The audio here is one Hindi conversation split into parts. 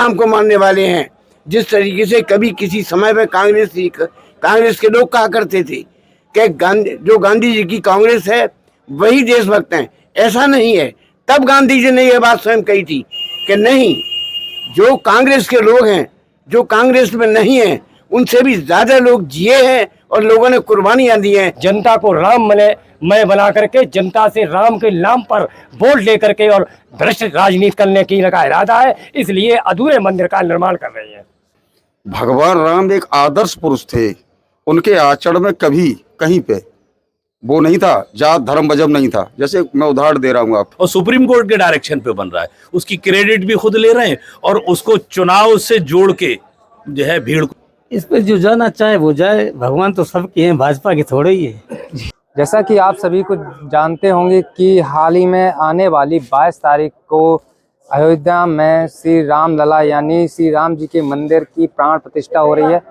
राम को मानने वाले हैं। जिस तरीके से कभी किसी समय में कांग्रेस के लोग कहा करते थे कि गांधी जी की कांग्रेस है वही देशभक्त हैं, ऐसा नहीं है। तब गांधी जी ने यह बात स्वयं कही थी कि नहीं, जो कांग्रेस के लोग हैं, जो कांग्रेस में नहीं है, उनसे भी ज्यादा लोग जिए हैं और लोगों ने कुर्बानियां दी हैं। जनता को राममय बना करके जनता से राम के नाम पर वोट लेकर के और भ्रष्ट राजनीति करने की इनका इरादा है, इसलिए अधूरे मंदिर का निर्माण कर रहे हैं। भगवान राम एक आदर्श पुरुष थे। उनके आचरण में कभी कहीं पे वो नहीं था, जात धर्म मजहब नहीं था। जैसे मैं उदाहरण दे रहा हूँ आप, और सुप्रीम कोर्ट के डायरेक्शन पे बन रहा है, उसकी क्रेडिट भी खुद ले रहे हैं और उसको चुनाव से जोड़ के जो है भीड़ को, इस पर जो जाना चाहे वो जाए, भगवान तो सबके हैं, भाजपा के थोड़े ही है। जैसा कि आप सभी को जानते होंगे कि हाल ही में आने वाली 22 तारीख को अयोध्या में श्री राम लला यानी श्री राम जी के मंदिर की प्राण प्रतिष्ठा हो रही है।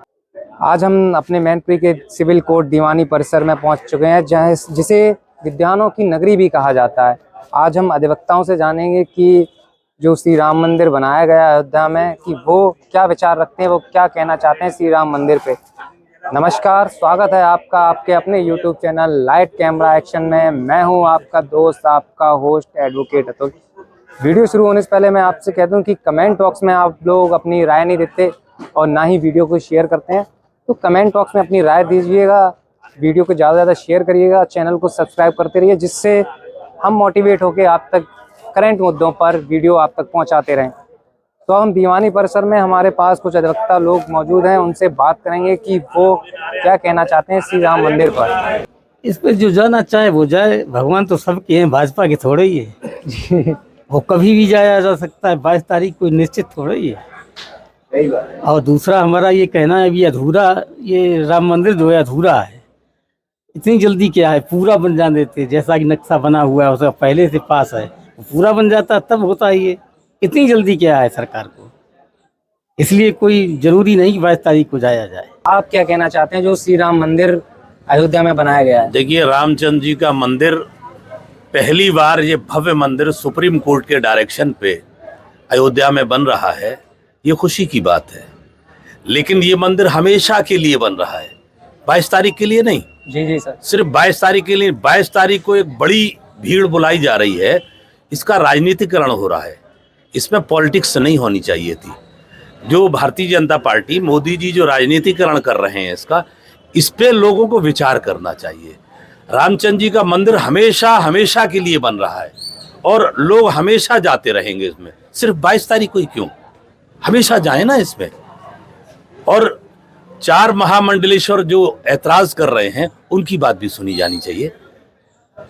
आज हम अपने मैनपुरी के सिविल कोर्ट दीवानी परिसर में पहुंच चुके हैं, जहां जिसे विद्वानों की नगरी भी कहा जाता है। आज हम अधिवक्ताओं से जानेंगे कि जो श्री राम मंदिर बनाया गया अयोध्या में, कि वो क्या विचार रखते हैं, वो क्या कहना चाहते हैं श्री राम मंदिर पे। नमस्कार, स्वागत है आपका आपके अपने YouTube channel light camera action में। मैं हूं आपका दोस्त, आपका होस्ट एडवोकेट अतुल। वीडियो शुरू होने से पहले मैं आपसे कहता हूं कि कमेंट बॉक्स में आप लोग अपनी राय नहीं देते और ना ही वीडियो को शेयर करते हैं, तो कमेंट बॉक्स में अपनी राय दीजिएगा, वीडियो को ज़्यादा से ज़्यादा शेयर करिएगा, चैनल को सब्सक्राइब करते रहिए, जिससे हम मोटिवेट होकर आप तक करंट मुद्दों पर वीडियो आप तक पहुंचाते रहें। तो हम दीवानी परिसर में हमारे पास कुछ अधिवक्ता लोग मौजूद हैं, उनसे बात करेंगे कि वो क्या कहना चाहते हैं श्री राम मंदिर पर। इस पर जो जाना चाहे वो जाए, भगवान तो सबके हैं, भाजपा के थोड़े ही है। वो कभी भी जाया जा सकता है, 22 तारीख कोई निश्चित थोड़ा ही है। और दूसरा हमारा ये कहना है, अभी अधूरा ये राम मंदिर जो है अधूरा है। इतनी जल्दी क्या है, पूरा बन जाने देते, जैसा कि नक्शा बना हुआ है उसका पहले से पास है, पूरा बन जाता तब होता ये। इतनी जल्दी क्या है सरकार को, इसलिए कोई जरूरी नहीं कि 22 तारीख को जाया जाए। आप क्या कहना चाहते हैं जो श्री राम मंदिर अयोध्या में बनाया गया है? देखिए, रामचंद्र जी का मंदिर पहली बार, ये भव्य मंदिर सुप्रीम कोर्ट के डायरेक्शन पे अयोध्या में बन रहा है, ये खुशी की बात है। लेकिन ये मंदिर हमेशा के लिए बन रहा है, 22 तारीख के लिए नहीं। जी जी सर। सिर्फ 22 तारीख के लिए। 22 तारीख को एक बड़ी भीड़ बुलाई जा रही है, इसका राजनीतिकरण हो रहा है, इसमें पॉलिटिक्स नहीं होनी चाहिए थी। जो भारतीय जनता पार्टी, मोदी जी जो राजनीतिकरण कर रहे हैं इसका, इस पे लोगों को विचार करना चाहिए। रामचंद्र जी का मंदिर हमेशा हमेशा के लिए बन रहा है और लोग हमेशा जाते रहेंगे इसमें। सिर्फ 22 तारीख को ही क्यों, हमेशा जाए ना इसमें। और 4 महामंडलेश्वर जो ऐतराज कर रहे हैं, उनकी बात भी सुनी जानी चाहिए।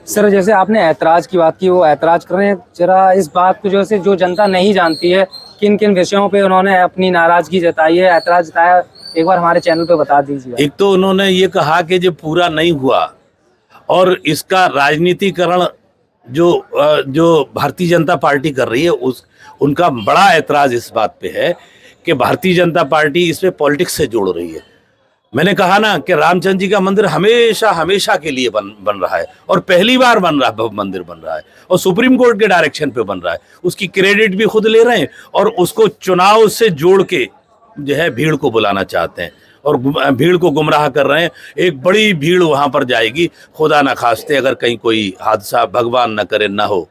सर, जैसे आपने ऐतराज की बात की, वो ऐतराज कर रहे हैं, जरा इस बात को जैसे जो जनता नहीं जानती है, किन किन विषयों पे उन्होंने अपनी नाराजगी जताई है, ऐतराज जताया, एक बार हमारे चैनल पे बता दीजिए। एक तो उन्होंने ये कहा कि जो पूरा नहीं हुआ और इसका राजनीतिकरण जो भारतीय जनता पार्टी कर रही है, उनका बड़ा ऐतराज इस बात पे है कि भारतीय जनता पार्टी इसमें पॉलिटिक्स से जोड़ रही है। मैंने कहा ना कि रामचंद्र जी का मंदिर हमेशा हमेशा के लिए बन रहा है और पहली बार मंदिर बन रहा है और सुप्रीम कोर्ट के डायरेक्शन पे बन रहा है, उसकी क्रेडिट भी खुद ले रहे हैं और उसको चुनाव से जोड़ के जो है भीड़ को बुलाना चाहते हैं और भीड़ को गुमराह कर रहे हैं। एक बड़ी भीड़ वहां पर जाएगी, खुदा न खास्ते अगर कहीं कोई हादसा, भगवान न करे, ना हो,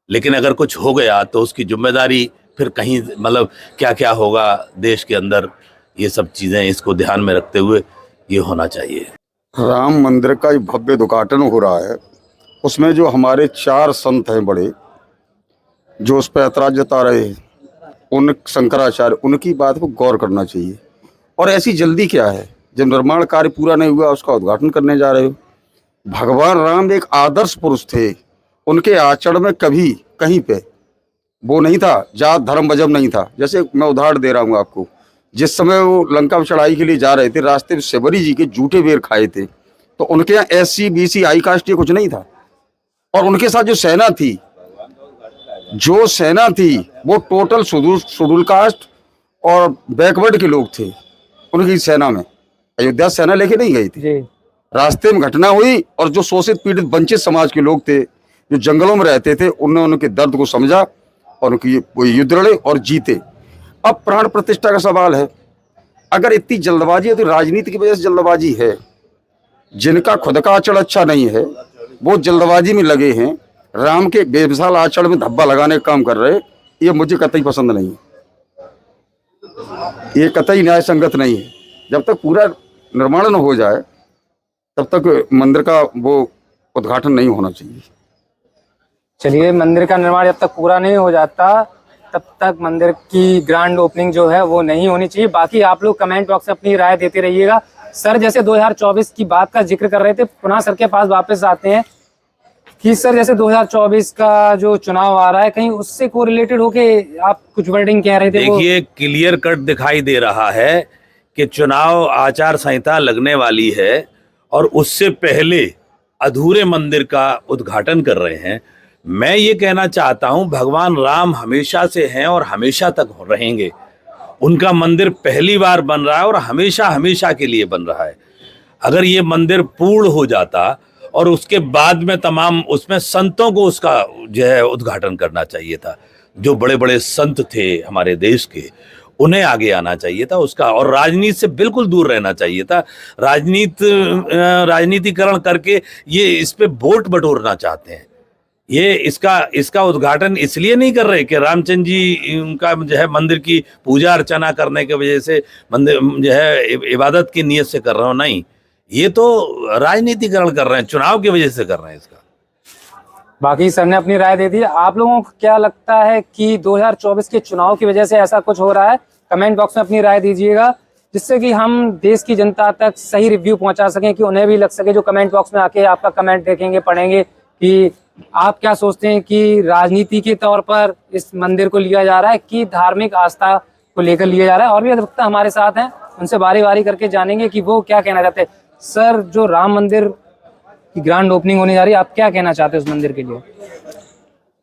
लेकिन अगर कुछ हो गया तो उसकी जिम्मेदारी फिर कहीं, मतलब क्या क्या होगा देश के अंदर, ये सब चीजें इसको ध्यान में रखते हुए ये होना चाहिए। राम मंदिर का एक भव्य उद्घाटन हो रहा है, उसमें जो हमारे 4 संत हैं बड़े, जो उस पर ऐतराज जता रहे हैं, उन शंकराचार्य, उनकी बात को गौर करना चाहिए। और ऐसी जल्दी क्या है, जब निर्माण कार्य पूरा नहीं हुआ उसका उद्घाटन करने जा रहे हो। भगवान राम एक आदर्श पुरुष थे। उनके आचरण में कभी कहीं पे वो नहीं था, जात धर्म मजहब नहीं था। जैसे मैं उदाहरण दे रहा हूँ आपको, जिस समय वो लंका में चढ़ाई के लिए जा रहे थे, रास्ते में सेवरी जी के जूठे बेर खाए थे, तो उनके यहाँ SC BC हाई कास्ट ये कुछ नहीं था। और उनके साथ जो सेना थी वो टोटल शेड्यूल कास्ट और बैकवर्ड के लोग थे उनकी सेना में। अयोध्या सेना लेके नहीं गई थी। रास्ते में घटना हुई और जो शोषित पीड़ित वंचित समाज के लोग थे, जो जंगलों में रहते थे, उन्होंने उनके दर्द को समझा और उनकी युद्ध लड़े और जीते। अब प्राण प्रतिष्ठा का सवाल है। अगर इतनी जल्दबाजी है तो राजनीति की वजह से जल्दबाजी है। जिनका खुद का आचरण अच्छा नहीं है वो जल्दबाजी में लगे हैं, राम के बेमिसाल आचरण में धब्बा लगाने का काम कर रहे, ये मुझे कतई पसंद नहीं है। ये कतई न्याय संगत नहीं है। जब तक पूरा निर्माण न हो जाए तब तक मंदिर का वो उद्घाटन नहीं होना चाहिए। चलिए, मंदिर का निर्माण जब तक पूरा नहीं हो जाता तब तक मंदिर की ग्रैंड ओपनिंग जो है वो नहीं होनी चाहिए। बाकी आप लोग कमेंट बॉक्स में अपनी राय देते रहिएगा। सर जैसे 2024 की बात का जिक्र कर रहे थे, पुनः सर के पास वापस आते हैं कि सर जैसे 2024 का जो चुनाव आ रहा है, कहीं उससे कोरिलेटेड होके आप कुछ वर्डिंग कह रहे थे? देखिए, क्लियर कट दिखाई दे रहा है कि चुनाव आचार संहिता लगने वाली है और उससे पहले अधूरे मंदिर का उद्घाटन कर रहे हैं। मैं ये कहना चाहता हूं, भगवान राम हमेशा से हैं और हमेशा तक रहेंगे। उनका मंदिर पहली बार बन रहा है और हमेशा हमेशा के लिए बन रहा है। अगर ये मंदिर पूर्ण हो जाता और उसके बाद में तमाम उसमें संतों को उसका जो है उद्घाटन करना चाहिए था। जो बड़े बड़े संत थे हमारे देश के, उन्हें आगे आना चाहिए था उसका, और राजनीति से बिल्कुल दूर रहना चाहिए था। राजनीतिकरण करके ये इस पे वोट बटोरना चाहते हैं। ये इसका उद्घाटन इसलिए नहीं कर रहे कि रामचंद्र जी उनका जो है मंदिर की पूजा अर्चना करने की वजह से मंदिर जो है इबादत की नीयत से कर रहे हो, नहीं, ये तो राजनीतिकरण कर रहे हैं, चुनाव की वजह से कर रहे हैं इसका। बाकी सर ने अपनी राय दे दी। आप लोगों को क्या लगता है कि 2024 के चुनाव की वजह से ऐसा कुछ हो रहा है? कमेंट बॉक्स में अपनी राय दीजिएगा, जिससे कि हम देश की जनता तक सही रिव्यू पहुंचा सकें, कि उन्हें भी लग सके, जो कमेंट बॉक्स में आके आपका कमेंट देखेंगे, पढ़ेंगे, कि आप क्या सोचते हैं कि राजनीति के तौर पर इस मंदिर को लिया जा रहा है कि धार्मिक आस्था को लेकर लिया जा रहा है। और भी अधिवक्ता हमारे साथ हैं, उनसे बारी बारी करके जानेंगे कि वो क्या कहना चाहते हैं। सर, जो राम मंदिर की ग्रैंड ओपनिंग होने जा रही है, आप क्या कहना चाहते हैं उस मंदिर के लिए?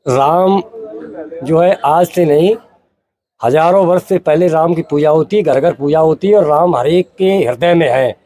राम जो है आज से नहीं, हजारों वर्ष से पहले राम की पूजा होती है, घर घर पूजा होती है, और राम हर एक के हृदय में है।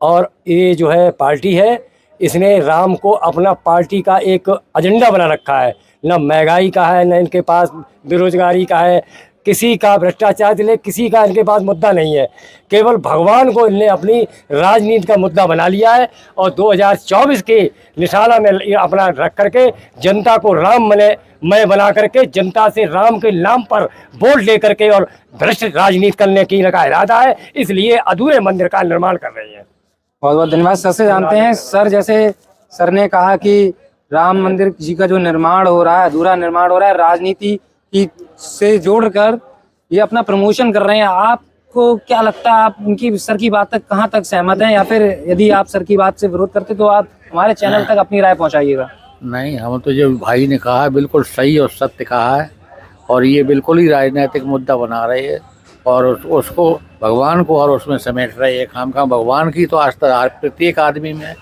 और ये जो है पार्टी है, इसने राम को अपना पार्टी का एक एजेंडा बना रखा है। न महंगाई का है, न इनके पास बेरोजगारी का है, किसी का भ्रष्टाचार ले, किसी का इनके पास मुद्दा नहीं है। केवल भगवान को इनने अपनी राजनीति का मुद्दा बना लिया है, और 2024 के निशाना में अपना रख करके जनता को राममय बना करके जनता से राम के नाम पर वोट ले करके और भ्रष्ट राजनीति करने की इनका इरादा है। इसलिए अधूरे मंदिर का निर्माण कर रहे हैं। बहुत बहुत धन्यवाद। सर से जानते हैं, सर जैसे सर ने कहा कि राम मंदिर जी का जो निर्माण हो रहा है, अधूरा निर्माण हो रहा है, राजनीति की से जोड़कर ये अपना प्रमोशन कर रहे हैं। आपको क्या लगता है, आप उनकी सर की बात तक कहाँ तक सहमत हैं, या फिर यदि आप सर की बात से विरोध करते तो आप हमारे चैनल तक अपनी राय पहुँचाइएगा? नहीं, हम तो जो भाई ने कहा है बिल्कुल सही और सत्य कहा है, और ये बिल्कुल ही राजनीतिक मुद्दा बना रहे हैं और उसको भगवान को और उसमें समेट रहे हैं। खाम भगवान की तो आस्था प्रत्येक आदमी में है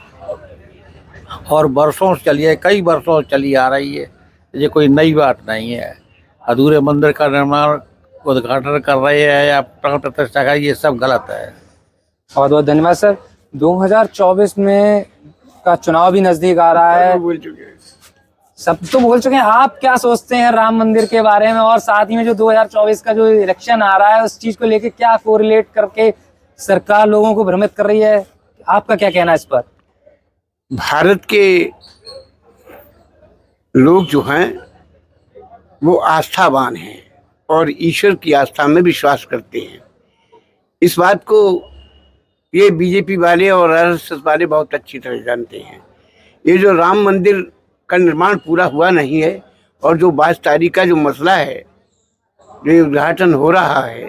और वर्षों से चली है, कई वर्षों से चली आ रही है। ये कोई नई बात नहीं है। अधूरे मंदिर का निर्माण उद्घाटन कर रहे हैं या प्राण प्रतिष्ठा का, ये सब गलत है। बहुत बहुत धन्यवाद सर। 2024 में का चुनाव भी नजदीक आ रहा है, सब तो बोल चुके हैं। आप क्या सोचते हैं राम मंदिर के बारे में, और साथ ही में जो 2024 का जो इलेक्शन आ रहा है उस चीज को लेके क्या कोरिलेट करके सरकार लोगों को भ्रमित कर रही है? आपका क्या कहना है इस पर? भारत के लोग जो हैं वो आस्थावान हैं और ईश्वर की आस्था में विश्वास करते हैं। इस बात को ये बीजेपी वाले और आरएसएस वाले बहुत अच्छी तरह जानते हैं। ये जो राम मंदिर का निर्माण पूरा हुआ नहीं है और जो 22 तारीख का जो मसला है, जो उद्घाटन हो रहा है,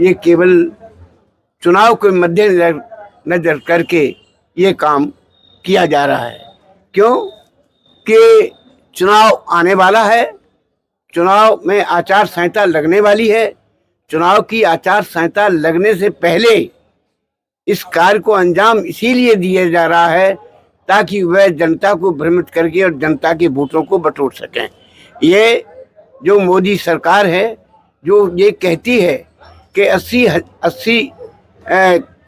ये केवल चुनाव के मद्देनजर करके ये काम किया जा रहा है। क्यों कि चुनाव आने वाला है, चुनाव में आचार संहिता लगने वाली है। चुनाव की आचार संहिता लगने से पहले इस कार्य को अंजाम इसीलिए दिया जा रहा है ताकि वह जनता को भ्रमित करके और जनता के वोटों को बटोर सकें। ये जो मोदी सरकार है जो ये कहती है कि 80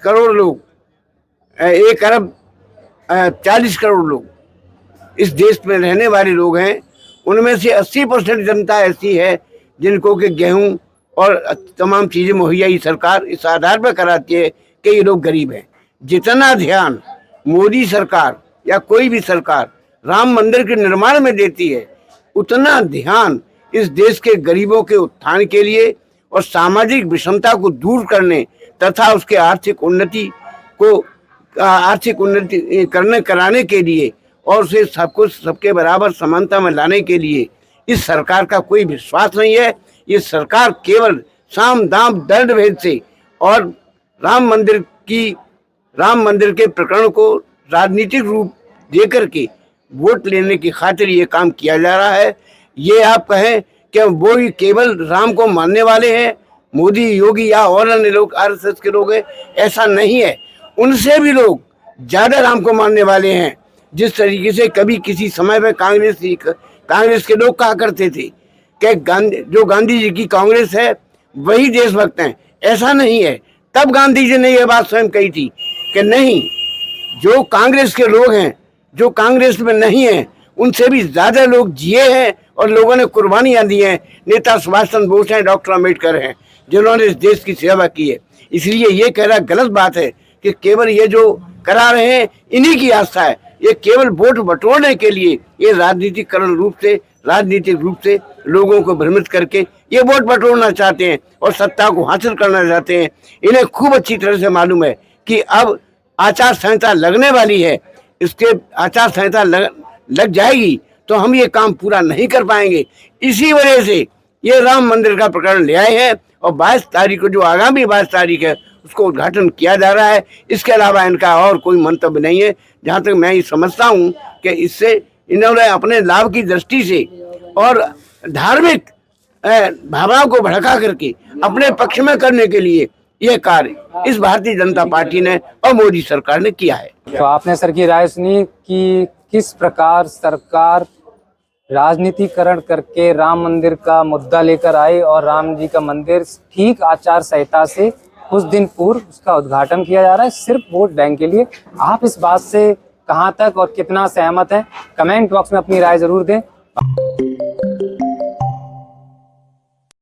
करोड़ लोग, 1 अरब 40 करोड़ लोग इस देश में रहने वाले लोग हैं, उनमें से 80% जनता ऐसी है जिनको कि गेहूं और तमाम चीज़ें मुहैया ये सरकार इस आधार पर कराती है कि ये लोग गरीब हैं। जितना ध्यान मोदी सरकार या कोई भी सरकार राम मंदिर के निर्माण में देती है, उतना ध्यान इस देश के गरीबों के उत्थान के लिए और सामाजिक विषमता को दूर करने तथा उसके आर्थिक उन्नति कराने के लिए और उसे सबके बराबर समानता में लाने के लिए इस सरकार का कोई विश्वास नहीं है। ये सरकार केवल साम दाम दंड भेद से और राम मंदिर के प्रकरण को राजनीतिक रूप देकर के वोट लेने की खातिर ये काम किया जा रहा है। ये आप कहें कि वो ही केवल राम को मानने वाले हैं, मोदी, योगी या और अन्य लोग आरएसएस के लोग हैं, ऐसा नहीं है। उनसे भी लोग ज़्यादा राम को मानने वाले हैं। जिस तरीके से कभी किसी समय में कांग्रेस के लोग कहा करते थे कि जो गांधी जी की कांग्रेस है वही देशभक्त हैं, ऐसा नहीं है। तब गांधी जी ने यह बात स्वयं कही थी कि नहीं, जो कांग्रेस के लोग हैं, जो कांग्रेस में नहीं हैं, उनसे भी ज़्यादा लोग जिए हैं और लोगों ने कुर्बानियाँ दी हैं। नेता सुभाष चंद्र बोस हैं, डॉक्टर अम्बेडकर हैं, जिन्होंने इस देश की सेवा की है। इसलिए ये कहना गलत बात है कि केवल ये जो करा रहे हैं इन्हीं की आस्था है। ये केवल वोट बटोरने के लिए ये राजनीतिक रूप से लोगों को भ्रमित करके ये वोट बटोरना चाहते हैं और सत्ता को हासिल करना चाहते हैं। इन्हें खूब अच्छी तरह से मालूम है कि अब आचार संहिता लगने वाली है। इसके आचार संहिता लग जाएगी तो हम ये काम पूरा नहीं कर पाएंगे। इसी वजह से ये राम मंदिर का प्रकरण ले आए हैं और 22 तारीख को, जो आगामी 22 तारीख है, उसको उद्घाटन किया जा रहा है। इसके अलावा इनका और कोई मंतव्य नहीं है। जहाँ तक मैं ये समझता हूँ कि इससे इन्होंने अपने लाभ की दृष्टि से और धार्मिक भावनाओं को भड़का करके अपने पक्ष में करने के लिए यह कार्य इस भारतीय जनता पार्टी ने और मोदी सरकार ने किया है। तो आपने सर की राय सुनी कि किस प्रकार सरकार राजनीतिकरण करके राम मंदिर का मुद्दा लेकर आए और राम जी का मंदिर ठीक आचार संहिता से कुछ दिन पूर्व उसका उद्घाटन किया जा रहा है सिर्फ वोट बैंक के लिए। आप इस बात से कहां तक और कितना सहमत हैं? कमेंट बॉक्स में अपनी राय जरूर दें।